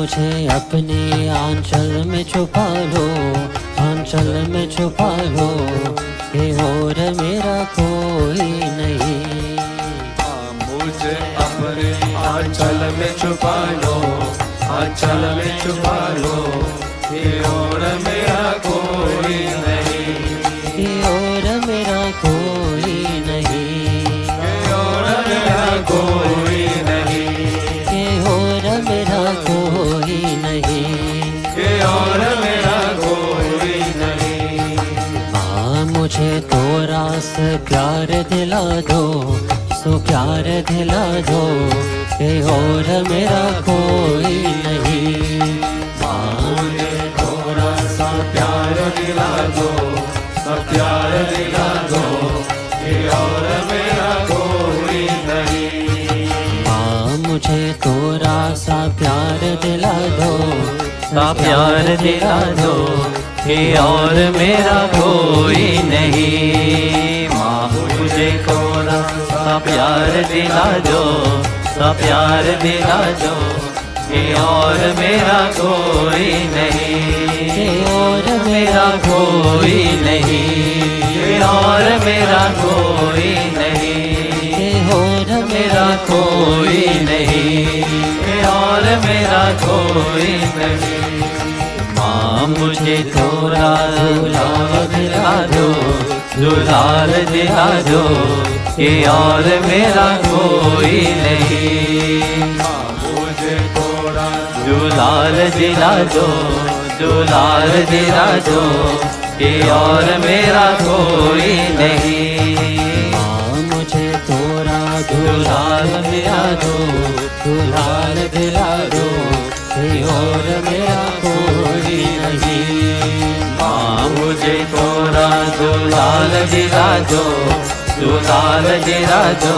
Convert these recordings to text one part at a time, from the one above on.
मुझे अपने आंचल में छुपा लो, आंचल में छुपा लो, कि और मेरा कोई नहीं। मुझे अपने आंचल में छुपा लो, आंचल में छुपा लो, कि और मेरा कोई नहीं, कि और मेरा कोई नहीं, कि और मेरा कोई नहीं, कि और मेरा कोई नहीं, कि और मेरा कोई नहीं। माँ मुझे तोरा से प्यार दिला दो, सो प्यार दिला दो, कि और मेरा कोई नहीं। मुझे थोड़ा सा प्यार दिला दो, सब प्यार दिला दो, कि और मेरा कोई नहीं। माँ मुझे तोरा सा प्यार दिला दो, सा प्यार दिला दो, कि और मेरा कोई नहीं। माँ मुझे थोड़ा सा प्यार दिला दो, सा प्यार दिला दो, कि और मेरा कोई नहीं, कि और मेरा कोई नहीं, कि और मेरा कोई नहीं, कि और मेरा कोई नहीं, कि और मेरा कोई नहीं। माँ मुझे थोड़ा दुलार दिला दो, दुलार दिला दो, कि और मेरा कोई नहीं। मुझे थोड़ा दुलार दिला दो, दुलार दिला दो, कि और मेरा कोई नहीं। माँ मुझे तोरा दुलार दिला दो, दुलार दिला दो, कि और मेरा कोई नहीं। माँ मुझे थोड़ा दुलार दिला दो, दुलार दिला दो,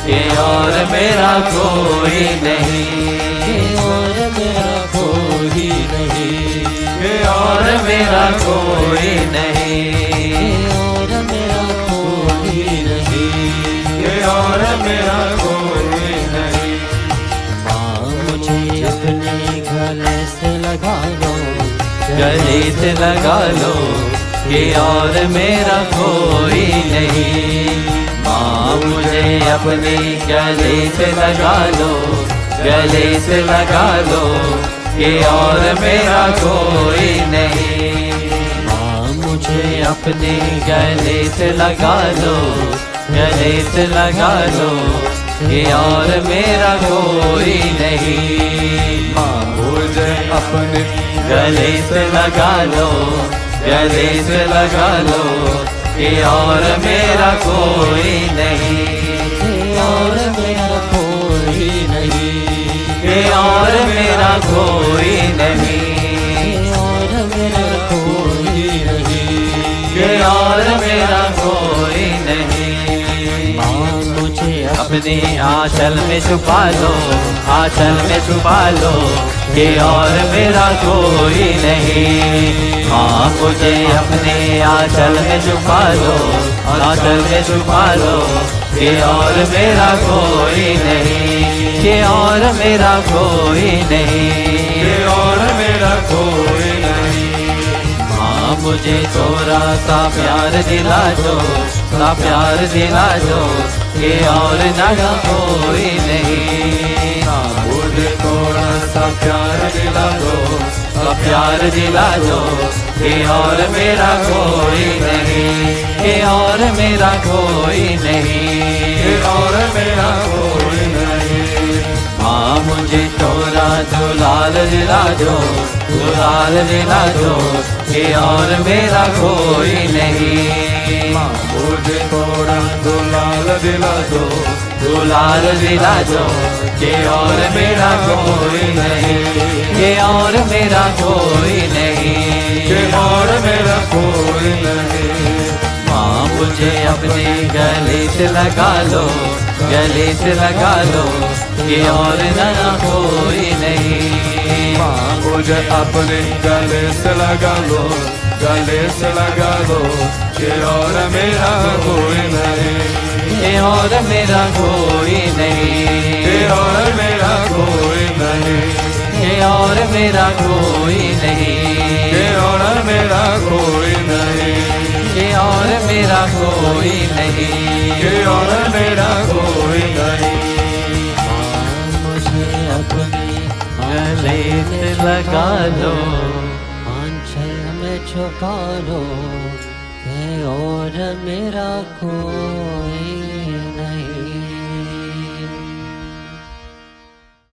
कि और मेरा कोई नहीं, कि और मेरा कोई नहीं, कि और मेरा कोई नहीं, कि और मेरा कोई नहीं। कि और मेरा कोई नहीं। माँ मुझे अपने गले से लगा लो, गले से लगा लो, कि और मेरा कोई नहीं। माँ मुझे अपने गले से लगा लो, गले से लगा लो, कि और मेरा कोई नहीं। माँ मुझे मुझे अपने गले से लगा लो, गले से लगा लो, कि और मेरा कोई नहीं। माँ मुझे अपने गले से लगा लो, गले से लगा लो, कि और मेरा कोई नहीं, कि और मेरा कोई नहीं, कि और मेरा कोई नहीं, कि और मेरा कोई नहीं। कि और मेरा कोई नहीं। माँ मुझे अपने आंचल में छुपा लो, आंचल में छुपा लो, कि और मेरा कोई नहीं। हाँ मुझे अपने आंचल में छुपा लो, आंचल में छुपा लो, कि और मेरा कोई नहीं, कि और मेरा कोई नहीं, कि और मेरा कोई नहीं। हाँ मुझे थोड़ा सा प्यार दिला दो, सा प्यार दिला दो, कि और मेरा कोई नहीं। हाँ मुझे थोड़ा सा प्यार दिला दो, सा प्यार दिला दो, कि और मेरा कोई नहीं, कि और मेरा कोई नहीं, कि और मेरा कोई नहीं। हाँ मुझे थोड़ा दुलार दिला दो, दुलार दिला दो, कि और मेरा कोई नहीं। माँ मुझे थोड़ा दुलार दिला दो, दुलार दिला दो, कि और मेरा कोई नहीं, कि और मेरा कोई नहीं, कि और मेरा कोई नहीं। माँ मुझे अपने गले से लगा लो, गले से लगा लो, कि और ना कोई नहीं। माँ मुझे अपने गले से लगा लो, गले से लगा लो, कि और मेरा कोई नहीं, कि और मेरा कोई नहीं, कि और मेरा कोई नहीं। के और मेरा कोई नहीं, के और मेरा कोई नहीं, के और मेरा कोई नहीं, के और मेरा कोई नहीं। मुझे अपनी गले से लगा लो, आंचल में छुपा लो, के और मेरा कोई